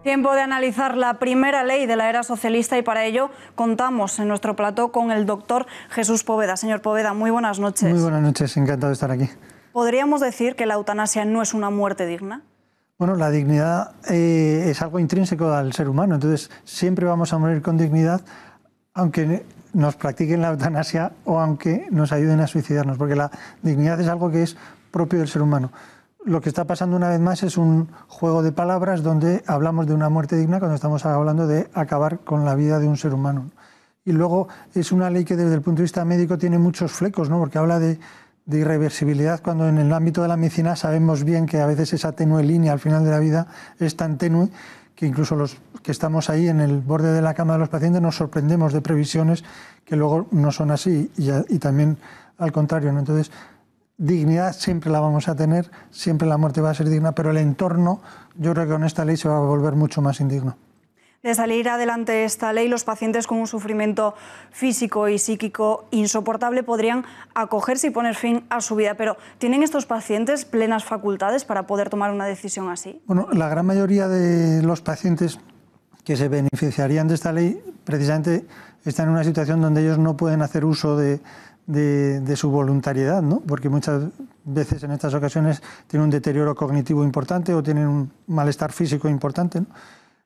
Tiempo de analizar la primera ley de la era socialista y para ello contamos en nuestro plató con el doctor Jesús Poveda. Señor Poveda, muy buenas noches. Muy buenas noches, encantado de estar aquí. ¿Podríamos decir que la eutanasia no es una muerte digna? Bueno, la dignidad es algo intrínseco al ser humano, entonces siempre vamos a morir con dignidad, aunque nos practiquen la eutanasia o aunque nos ayuden a suicidarnos, porque la dignidad es algo que es propio del ser humano. Lo que está pasando una vez más es un juego de palabras donde hablamos de una muerte digna cuando estamos hablando de acabar con la vida de un ser humano. Y luego es una ley que desde el punto de vista médico tiene muchos flecos, ¿no? Porque habla de irreversibilidad, cuando en el ámbito de la medicina sabemos bien que a veces esa tenue línea al final de la vida es tan tenue que incluso los que estamos ahí en el borde de la cama de los pacientes nos sorprendemos de previsiones que luego no son así y también al contrario, ¿no? Entonces, dignidad siempre la vamos a tener, siempre la muerte va a ser digna, pero el entorno, yo creo que con esta ley se va a volver mucho más indigno. De salir adelante esta ley, los pacientes con un sufrimiento físico y psíquico insoportable podrían acogerse y poner fin a su vida. Pero ¿tienen estos pacientes plenas facultades para poder tomar una decisión así? Bueno, la gran mayoría de los pacientes que se beneficiarían de esta ley precisamente están en una situación donde ellos no pueden hacer uso de su voluntariedad, ¿no? Porque muchas veces en estas ocasiones tienen un deterioro cognitivo importante o tienen un malestar físico importante, ¿no?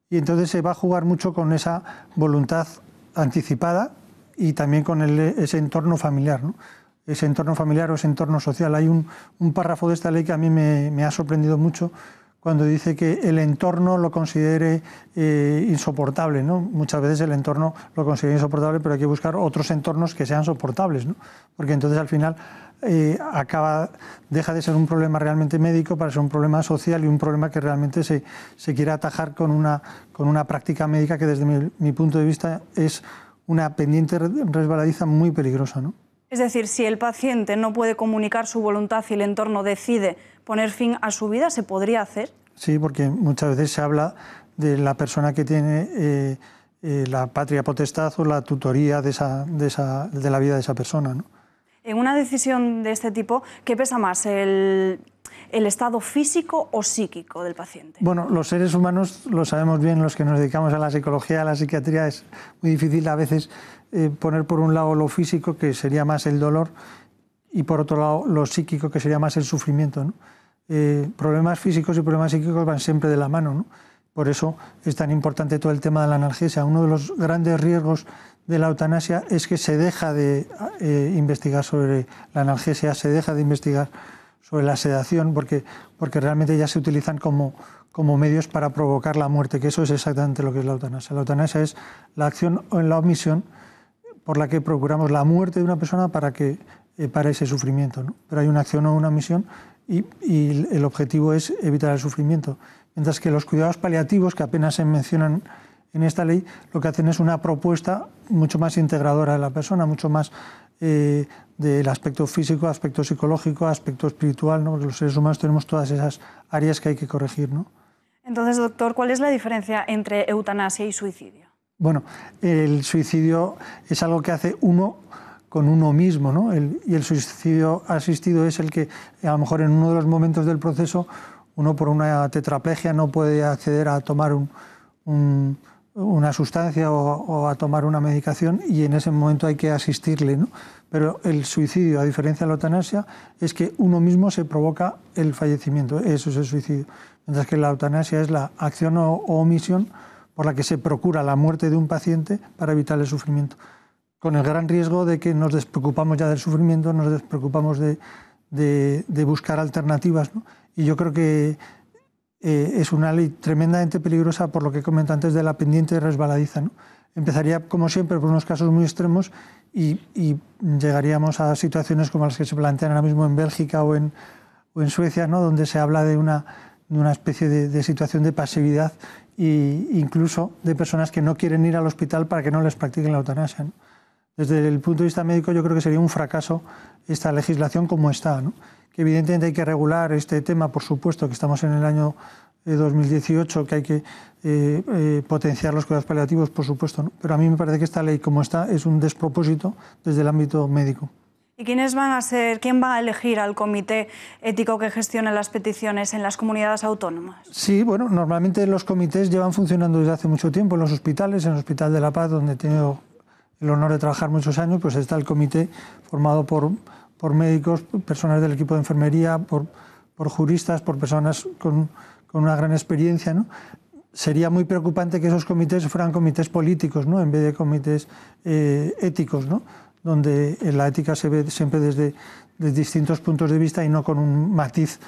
Y entonces se va a jugar mucho con esa voluntad anticipada y también con ese entorno familiar, ¿no? Ese entorno familiar o ese entorno social. Hay un párrafo de esta ley que a mí me ha sorprendido mucho cuando dice que el entorno lo considere insoportable, ¿no? Muchas veces el entorno lo considera insoportable, pero hay que buscar otros entornos que sean soportables, ¿no? Porque entonces al final deja de ser un problema realmente médico para ser un problema social y un problema que realmente se quiere atajar con una práctica médica que desde mi punto de vista es una pendiente resbaladiza muy peligrosa, ¿no? Es decir, si el paciente no puede comunicar su voluntad y el entorno decide poner fin a su vida, ¿se podría hacer? Sí, porque muchas veces se habla de la persona que tiene la patria potestad o la tutoría de la vida de esa persona, ¿no? En una decisión de este tipo, ¿qué pesa más, el estado físico o psíquico del paciente? Bueno, los seres humanos lo sabemos bien, los que nos dedicamos a la psicología, a la psiquiatría, es muy difícil a veces poner por un lado lo físico, que sería más el dolor, y por otro lado lo psíquico, que sería más el sufrimiento, ¿no? Problemas físicos y problemas psíquicos van siempre de la mano, ¿no? Por eso es tan importante todo el tema de la analgesia. Uno de los grandes riesgos de la eutanasia es que se deja de investigar sobre la analgesia, se deja de investigar sobre la sedación, porque realmente ya se utilizan como medios para provocar la muerte, que eso es exactamente lo que es la eutanasia. La eutanasia es la acción o la omisión por la que procuramos la muerte de una persona para ese sufrimiento, ¿no? Pero hay una acción o una omisión y el objetivo es evitar el sufrimiento. Mientras que los cuidados paliativos, que apenas se mencionan en esta ley, lo que hacen es una propuesta mucho más integradora de la persona, mucho más del aspecto físico, aspecto psicológico, aspecto espiritual, ¿no? Porque los seres humanos tenemos todas esas áreas que hay que corregir, ¿no? Entonces, doctor, ¿cuál es la diferencia entre eutanasia y suicidio? Bueno, el suicidio es algo que hace uno con uno mismo, ¿no? Y el suicidio asistido es el que a lo mejor en uno de los momentos del proceso uno por una tetraplegia no puede acceder a tomar una sustancia o a tomar una medicación y en ese momento hay que asistirle, ¿no? Pero el suicidio, a diferencia de la eutanasia, es que uno mismo se provoca el fallecimiento, eso es el suicidio. Mientras que la eutanasia es la acción o omisión por la que se procura la muerte de un paciente para evitar el sufrimiento, con el gran riesgo de que nos despreocupamos ya del sufrimiento, nos despreocupamos de buscar alternativas, ¿no? Y yo creo que es una ley tremendamente peligrosa por lo que comento antes de la pendiente resbaladiza, ¿no? Empezaría, como siempre, por unos casos muy extremos y llegaríamos a situaciones como las que se plantean ahora mismo en Bélgica o en Suecia, ¿no? Donde se habla de una especie de situación de pasividad e incluso de personas que no quieren ir al hospital para que no les practiquen la eutanasia, ¿no? Desde el punto de vista médico yo creo que sería un fracaso esta legislación como está, ¿no? Que evidentemente hay que regular este tema, por supuesto, que estamos en el año 2018, que hay que potenciar los cuidados paliativos, por supuesto, ¿no? Pero a mí me parece que esta ley como está es un despropósito desde el ámbito médico. ¿Y quién va a elegir al comité ético que gestione las peticiones en las comunidades autónomas? Sí, bueno, normalmente los comités llevan funcionando desde hace mucho tiempo en los hospitales. En el Hospital de la Paz, donde he tenido el honor de trabajar muchos años, pues está el comité formado por médicos, personas del equipo de enfermería, por juristas, por personas con una gran experiencia, ¿no? Sería muy preocupante que esos comités fueran comités políticos, ¿no?, en vez de comités éticos, ¿no?, donde la ética se ve siempre desde distintos puntos de vista y no con un matiz,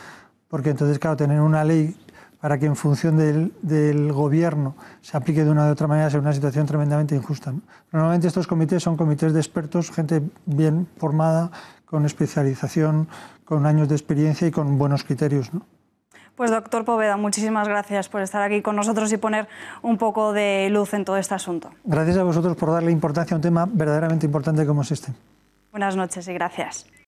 porque entonces, claro, tener una ley para que en función del gobierno se aplique de una u otra manera es una situación tremendamente injusta, ¿no? Normalmente estos comités son comités de expertos, gente bien formada, con especialización, con años de experiencia y con buenos criterios, ¿no? Pues doctor Poveda, muchísimas gracias por estar aquí con nosotros y poner un poco de luz en todo este asunto. Gracias a vosotros por darle importancia a un tema verdaderamente importante como es este. Buenas noches y gracias.